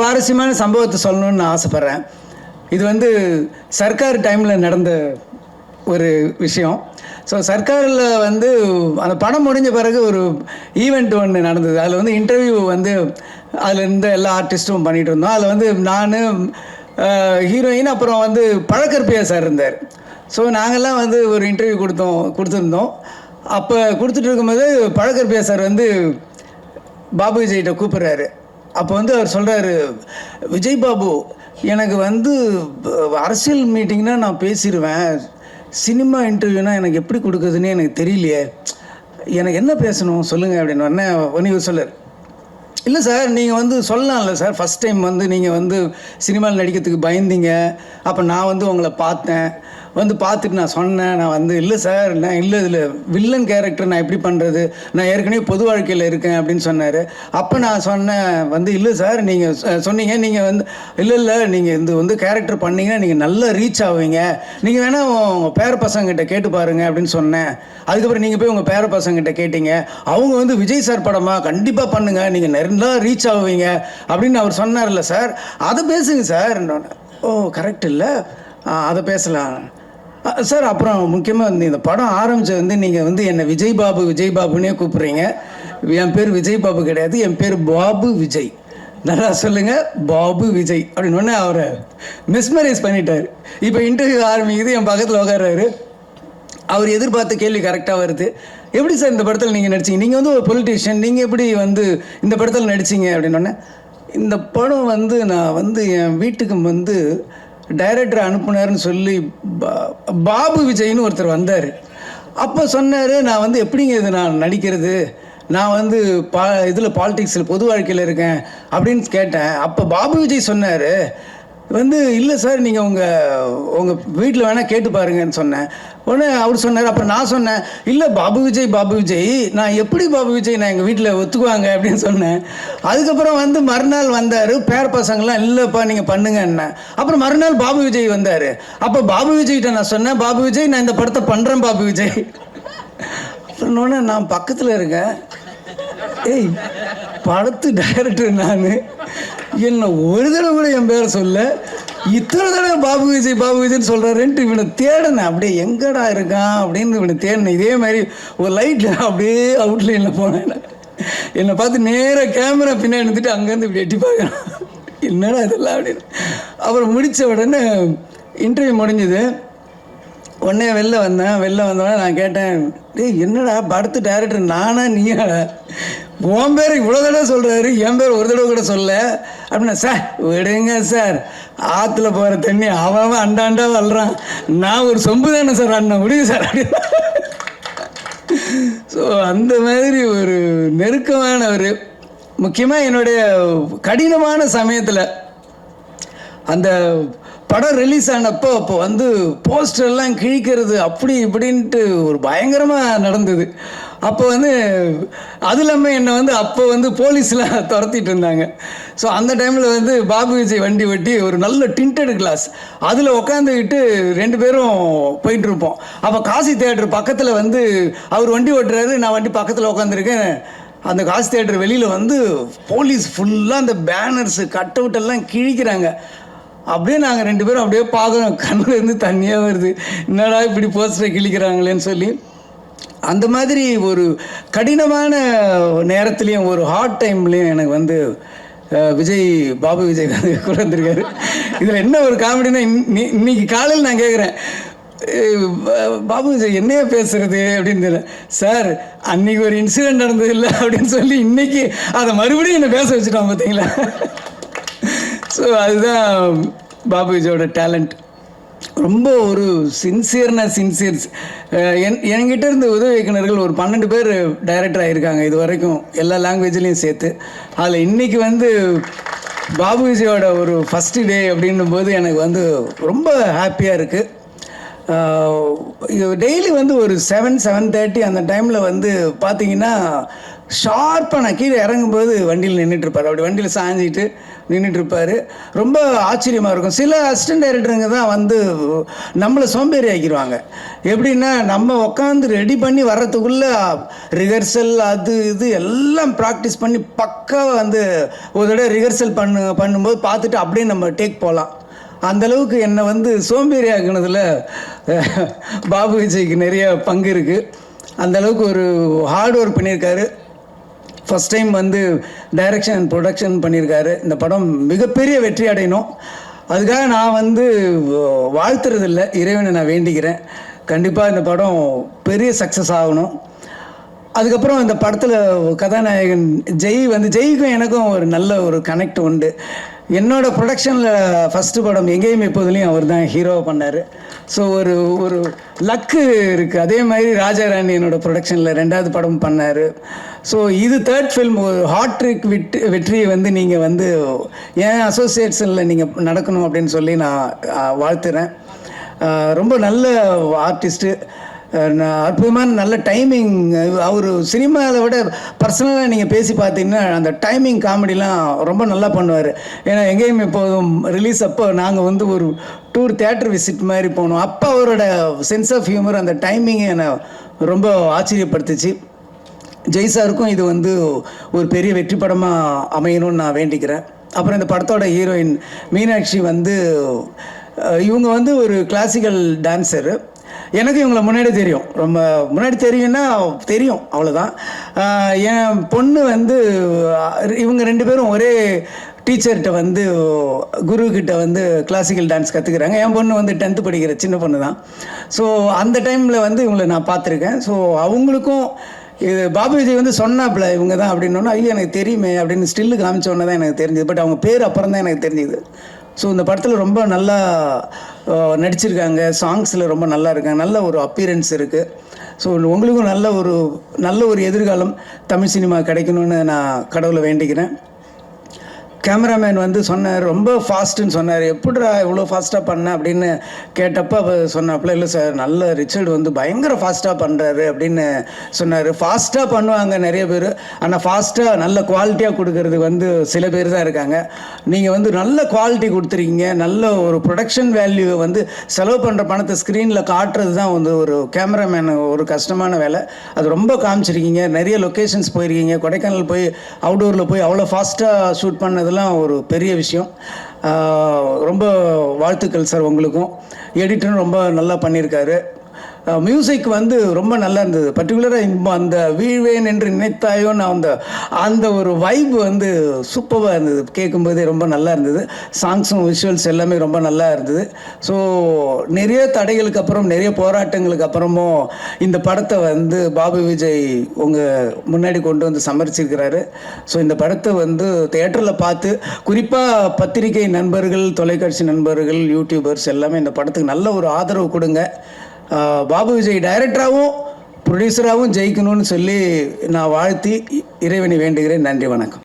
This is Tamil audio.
சுவாரஸ்யமான சம்பவத்தை சொல்லணும்னு நான் ஆசைப்பட்றேன். இது வந்து சர்க்கார் டைமில் நடந்த ஒரு விஷயம். ஸோ சர்க்காரில் வந்து அந்த படம் முடிஞ்ச பிறகு ஒரு ஈவெண்ட் ஒன்று நடந்தது. அதில் வந்து இன்டர்வியூ வந்து அதில் இருந்த எல்லா ஆர்டிஸ்ட்டும் பண்ணிகிட்டு இருந்தோம். அதில் வந்து நான், ஹீரோயின், அப்புறம் வந்து பழக்கற்பியா சார் இருந்தார். ஸோ நாங்கள்லாம் வந்து ஒரு இன்டர்வியூ கொடுத்துருந்தோம். அப்போ கொடுத்துட்டு இருக்கும்போது பழக்கற்பியா சார் வந்து பாபு விஜய்கிட்ட கூப்பிட்றாரு. அப்போ வந்து அவர் சொல்கிறாரு, விஜய் பாபு, எனக்கு வந்து அரசியல் மீட்டிங்னா நான் பேசிடுவேன், சினிமா இன்டர்வியூனா எனக்கு எப்படி கொடுக்குறதுன்னு எனக்கு தெரியலையே, எனக்கு என்ன பேசணும் சொல்லுங்கள் அப்படின்னு. உடனே சொல்லார், இல்லை சார், நீங்கள் வந்து சொல்லலாம்ல சார், ஃபஸ்ட் டைம் வந்து நீங்கள் வந்து சினிமாவில் நடிக்கிறதுக்கு பயந்தீங்க, அப்போ நான் வந்து உங்களை பார்த்தேன், வந்து பார்த்துட்டு நான் சொன்னேன், நான் வந்து இல்லை சார், நான் இல்லை, இதில் வில்லன் கேரக்டர் நான் எப்படி பண்ணுறது, நான் ஏற்கனவே பொது வாழ்க்கையில் இருக்கேன் அப்படின்னு சொன்னார். அப்போ நான் சொன்னேன் வந்து, இல்லை சார், நீங்கள் சொன்னீங்க, நீங்கள் வந்து இல்லை நீங்கள் இந்த வந்து கேரக்டர் பண்ணிங்கன்னா நீங்கள் நல்லா ரீச் ஆவீங்க, நீங்கள் வேணால் உங்கள் பேர பசங்கிட்ட கேட்டு பாருங்கள் அப்படின்னு சொன்னேன். அதுக்கப்புறம் நீங்கள் போய் உங்கள் பேர பசங்கிட்ட கேட்டீங்க, அவங்க வந்து விஜய் சார் படமா கண்டிப்பாக பண்ணுங்கள், நீங்கள் நல்லா ரீச் ஆவீங்க அப்படின்னு அவர் சொன்னார்ல சார், அதை பேசுங்க சார். ஓ கரெக்ட், இல்லை அதை பேசலாம் சார். அப்புறம் முக்கியமாக வந்து இந்த படம் ஆரம்பித்தது வந்து நீங்கள் வந்து என்னை விஜய் பாபுன்னே கூப்பிட்றீங்க. என் பேர் விஜய் பாபு கிடையாது, என் பேர் பாபு விஜய், நல்லா சொல்லுங்கள், பாபு விஜய் அப்படின்னு அவரை மிஸ்மரைஸ் பண்ணிட்டார். இப்போ இன்டர்வியூ ஆரம்பிக்குது, என் பக்கத்தில் உட்கார்றாரு. அவர் எதிர்பார்த்த கேள்வி கரெக்டாக வருது. எப்படி சார் இந்த படத்தில் நீங்கள் நடிச்சிங்க, நீங்கள் வந்து ஒரு பொலிட்டீஷியன், நீங்கள் எப்படி வந்து இந்த படத்தில் நடிச்சிங்க அப்படின்னோடனே, இந்த படம் வந்து நான் வந்து என் வீட்டுக்கு வந்து டைரக்டர் அனுப்புனார்னு சொல்லி பாபு விஜய்னு ஒருத்தர் வந்தார். அப்போ சொன்னார், நான் வந்து எப்படிங்க இது நான் நடிக்கிறது, நான் வந்து இதில் பாலிடிக்ஸில் பொது வாழ்க்கையில் இருக்கேன் அப்படின்னு கேட்டேன். அப்போ பாபு விஜய் சொன்னார் வந்து, இல்லை சார், நீங்கள் உங்கள் வீட்டில் வேணால் கேட்டு பாருங்கன்னு சொன்னேன். உடனே அவர் சொன்னார். அப்புறம் நான் சொன்னேன், இல்லை பாபு விஜய், நான் எப்படி பாபு விஜய் நான் எங்கள் வீட்டில் ஒத்துக்குவாங்க அப்படின்னு சொன்னேன். அதுக்கப்புறம் வந்து மறுநாள் வந்தார், பேர பசங்களாம் இல்லைப்பா நீங்கள் பண்ணுங்கன்னு. அப்புறம் மறுநாள் பாபு விஜய் வந்தார். அப்போ பாபு விஜய்கிட்ட நான் சொன்னேன், பாபு விஜய், நான் இந்த படத்தை பண்ணுறேன் பாபு விஜய். அப்புறம் நான் பக்கத்தில் இருக்கேன், ஏய் படத்து டைரக்டர் நான், என்ன ஒரு தடவை கூட என் பேரை சொல்ல, இத்தனை தடவை பாபு விஜய்னு சொல்கிறாருன்ட்டு இவனை தேடினேன். அப்படியே எங்கடா இருக்கான் அப்படின்னு இவனை தேடினேன். இதே மாதிரி ஒரு லைட்டில் அப்படியே அவுட்லைனில் போனேன். என்னை பார்த்து நேராக கேமரா பின்னாடி இருந்துட்டு அங்கேருந்து இப்படி எட்டி பார்க்குறான், என்னடா இதெல்லாம் அப்படின்னு. அப்புறம் முடித்த உடனே இன்டர்வியூ முடிஞ்சுது. உடனே வெளில வந்தோடனே நான் கேட்டேன், டேய் என்னடா படத்து டைரக்டர் நானா நீயாடா, உன் பேர் இவ்வளோ தடவை சொல்கிறாரு, என் பேர் ஒரு தடவை கூட சொல்ல அப்படின்னா. சார் விடுங்க சார், ஆற்றுல போகிற தண்ணி அவன் அண்டாண்டா வளரான், நான் ஒரு சொம்பு தானே சார் அண்ணன், விடுங்க சார் அப்படின்னு. ஸோ அந்த மாதிரி ஒரு நெருக்கமானவர். முக்கியமாக என்னுடைய கடினமான சமயத்தில் அந்த படம் ரிலீஸ் ஆனப்போ அப்போ வந்து போஸ்டர்லாம் கிழிக்கிறது அப்படி இப்படின்ட்டு ஒரு பயங்கரமாக நடந்தது. அப்போ வந்து அது இல்லாமல் என்னை வந்து அப்போ வந்து போலீஸ்லாம் துரத்திட்டு இருந்தாங்க. ஸோ அந்த டைமில் வந்து பாபு விஜய் வண்டி ஓட்டி ஒரு நல்ல டிண்டட் கிளாஸ் அதில் உட்காந்துக்கிட்டு 2 பேரும் போயிட்டுருப்போம். அப்போ காசி தியேட்டர் பக்கத்தில் வந்து அவர் வண்டி ஓட்டுறாரு, நான் வண்டி பக்கத்தில் உட்காந்துருக்கேன். அந்த காசி தியேட்டர் வெளியில் வந்து போலீஸ் ஃபுல்லாக அந்த பேனர்ஸு கட் அவுட்டெல்லாம் கிழிக்கிறாங்க. அப்படியே நாங்கள் 2 பேரும் அப்படியே பார்க்குறோம், கண்ணில் இருந்து தண்ணியாக வருது, என்னடா இப்படி போஸ்டரை கிழிக்கிறாங்களேன்னு சொல்லி. அந்த மாதிரி ஒரு கடினமான நேரத்துலேயும் ஒரு ஹார்ட் டைம்லேயும் எனக்கு வந்து பாபு விஜய் வந்து கூட வந்திருக்காரு. இதில் என்ன ஒரு காமெடினா, இன்னைக்கு காலையில் நான் கேட்குறேன், பாபு விஜய் என்னையா பேசுறது அப்படின்னு தெரியல சார், அன்றைக்கி ஒரு இன்சிடெண்ட் நடந்தது இல்லை அப்படின்னு சொல்லி இன்றைக்கி அதை மறுபடியும் என்னை பேச வச்சுட்டான் பார்த்தீங்களா. ஸோ அதுதான் பாபு விஜயோட டேலண்ட். ரொம்ப ஒரு சின்சியர். என்கிட்ட இருந்த உதவி இயக்குநர்கள் ஒரு 12 பேர் டைரக்டர் ஆகியிருக்காங்க இது வரைக்கும், எல்லா லாங்குவேஜ்லேயும் சேர்த்து. அதில் இன்றைக்கி வந்து பாபு விஜயோட ஒரு ஃபஸ்ட்டு டே அப்படின்னும் போது எனக்கு வந்து ரொம்ப ஹாப்பியாக இருக்குது. டெய்லி வந்து ஒரு 7-7:30 அந்த டைமில் வந்து பார்த்திங்கன்னா ஷார்ப்பாக நான் கீழே இறங்கும்போது வண்டியில் நின்றுட்டுருப்பார். அப்படி வண்டியில் சாஞ்சிட்டு நின்றுட்டுருப்பார். ரொம்ப ஆச்சரியமாக இருக்கும். சில அசிஸ்டன்ட் டைரக்டருங்க தான் வந்து நம்மளை சோம்பேறி ஆக்கிடுவாங்க. எப்படின்னா நம்ம உட்காந்து ரெடி பண்ணி வர்றதுக்குள்ளே ரிஹர்சல் அது இது எல்லாம் ப்ராக்டிஸ் பண்ணி பக்காவாக வந்து ஒரு தடவை ரிஹர்சல் பண்ணும்போது பார்த்துட்டு அப்படியே நம்ம டேக் போகலாம். அந்தளவுக்கு என்னை வந்து சோம்பேறி ஆக்குனதில் பாபு விஜய்க்கு நிறைய பங்கு இருக்குது. அந்தளவுக்கு ஒரு ஹார்ட் ஒர்க் பண்ணியிருக்காரு. ஃபஸ்ட் டைம் வந்து டைரக்ஷன் அண்ட் ப்ரொடக்ஷன் பண்ணியிருக்காரு. இந்த படம் மிகப்பெரிய வெற்றி அடையணும். அதுக்காக நான் வந்து வாழ்த்துறதில்லை, இறைவனை நான் வேண்டிக்கிறேன். கண்டிப்பாக இந்த படம் பெரிய சக்ஸஸ் ஆகணும். அதுக்கப்புறம் இந்த படத்தில் கதாநாயகன் ஜெய்க்கும் எனக்கும் ஒரு நல்ல ஒரு கனெக்ட் உண்டு. என்னோடய ப்ரொடக்ஷனில் ஃபஸ்ட்டு படம் எங்கேயும் எப்போதுலேயும் அவர் தான் ஹீரோவாக பண்ணார். ஸோ ஒரு ஒரு லக்கு இருக்குது. அதே மாதிரி ராஜாராணி என்னோடய ப்ரொடக்ஷனில் 2வது படம் பண்ணார். ஸோ இது 3rd ஃபில்ம். ஒரு ஹாட்ரிக் வெற்றியை வந்து நீங்கள் வந்து என் அசோசியேட்ஸனில் நீங்கள் நடக்கணும் அப்படின்னு சொல்லி நான் வாழ்த்துறேன். ரொம்ப நல்ல ஆர்டிஸ்ட்டு, அற்புதமான நல்ல டைமிங். அவர் சினிமாவில் விட பர்சனலாக நீங்கள் பேசி பார்த்தீங்கன்னா அந்த டைமிங் காமெடிலாம் ரொம்ப நல்லா பண்ணுவார். ஏன்னா எங்கேயும் இப்போதும் ரிலீஸ் அப்போ நாங்கள் வந்து ஒரு டூர் தியேட்டர் விசிட் மாதிரி போனோம். அப்போ அவரோட சென்ஸ் ஆஃப் ஹியூமர், அந்த டைமிங்கை என்னை ரொம்ப ஆச்சரியப்படுத்துச்சு. ஜெய் சாருக்கும் இது வந்து ஒரு பெரிய வெற்றி படமாக அமையணும்னு நான் வேண்டிக்கிறேன். அப்புறம் இந்த படத்தோட ஹீரோயின் மீனாட்சி வந்து இவங்க வந்து ஒரு கிளாசிக்கல் டான்ஸரு. எனக்கு இவங்களை முன்னாடி தெரியும், ரொம்ப முன்னாடி தெரியும் அவ்வளோதான். என் பொண்ணு வந்து இவங்க 2 பேரும் ஒரே டீச்சர்கிட்ட வந்து குருக்கிட்ட வந்து கிளாசிக்கல் டான்ஸ் கற்றுக்குறாங்க. என் பொண்ணு வந்து 10th படிக்கிற சின்ன பொண்ணு தான். ஸோ அந்த டைமில் வந்து இவங்களை நான் பார்த்துருக்கேன். ஸோ அவங்களுக்கும் இது பாபு விஜய் வந்து சொன்னாப்புல இவங்க தான் அப்படின்னோன்னா, ஐயோ எனக்கு தெரியுமே அப்படின்னு ஸ்டில்லு காமிச்சோன்னே தான் எனக்கு தெரிஞ்சுது. பட் அவங்க பேர் அப்புறம் தான் எனக்கு தெரிஞ்சுது. ஸோ இந்த படத்தில் ரொம்ப நல்லா நடிச்சிருக்காங்க. சாங்ஸில் ரொம்ப நல்லா இருக்காங்க. நல்ல ஒரு அப்பீரன்ஸ் இருக்குது. ஸோ உங்களுக்கும் நல்ல ஒரு எதிர்காலம் தமிழ் சினிமா கிடைக்கணும்னு நான் கடவுளை வேண்டிக்கிறேன். கேமராமேன் வந்து சொன்னார், ரொம்ப ஃபாஸ்ட்டுன்னு சொன்னார். எப்படிடா இவ்வளோ ஃபாஸ்ட்டாக பண்ண அப்படின்னு கேட்டப்போ சொன்னாப்புல, இல்லை சார் நல்ல ரிச்சர்டு வந்து பயங்கர ஃபாஸ்ட்டாக பண்ணுறாரு அப்படின்னு சொன்னார். ஃபாஸ்ட்டாக பண்ணுவாங்க நிறைய பேர், ஆனால் ஃபாஸ்ட்டாக நல்ல குவாலிட்டியாக கொடுக்கறது வந்து சில பேர் தான் இருக்காங்க. நீங்கள் வந்து நல்ல குவாலிட்டி கொடுத்துருக்கீங்க. நல்ல ஒரு ப்ரொடக்ஷன் வேல்யூ வந்து செலவு பண்ணுற பணத்தை ஸ்க்ரீனில் காட்டுறது தான் வந்து ஒரு கேமராமேன் ஒரு கஷ்டமான வேலை. அது ரொம்ப காமிச்சிருக்கீங்க. நிறைய லொக்கேஷன்ஸ் போயிருக்கீங்க. கொடைக்கானல் போய் அவுடோரில் போய் அவ்வளோ ஃபாஸ்ட்டாக ஷூட் பண்ணது அதெல்லாம் ஒரு பெரிய விஷயம். ரொம்ப வாழ்த்துக்கள் சார் உங்களுக்கும். எடிட்டரும் ரொம்ப நல்லா பண்ணியிருக்காரு. மியூசிக் வந்து ரொம்ப நல்லா இருந்தது. பர்டிகுலராக அந்த வீழ்வேன் என்று நினைத்தாயோன்னு அந்த ஒரு வைப் வந்து சூப்பராக இருந்தது. கேட்கும்போதே ரொம்ப நல்லா இருந்தது. சாங்ஸும் விஷுவல்ஸ் எல்லாமே ரொம்ப நல்லா இருந்தது. ஸோ நிறைய தடைகளுக்கு அப்புறம், நிறைய போராட்டங்களுக்கு அப்புறமும் இந்த படத்தை வந்து பாபு விஜய் உங்கள் முன்னாடி கொண்டு வந்து சமர்ப்பிச்சிருக்கிறாரு. ஸோ இந்த படத்தை வந்து தியேட்டரில் பார்த்து, குறிப்பாக பத்திரிகை நண்பர்கள், தொலைக்காட்சி நண்பர்கள், யூடியூபர்ஸ் எல்லாமே இந்த படத்துக்கு நல்ல ஒரு ஆதரவு கொடுங்க. பாபு விஜய் டைரக்டராகவும் ப்ரொடியூசராகவும் ஜெயிக்கணும்னு சொல்லி நான் வாழ்த்தி இறைவனை வேண்டுகிறேன். நன்றி, வணக்கம்.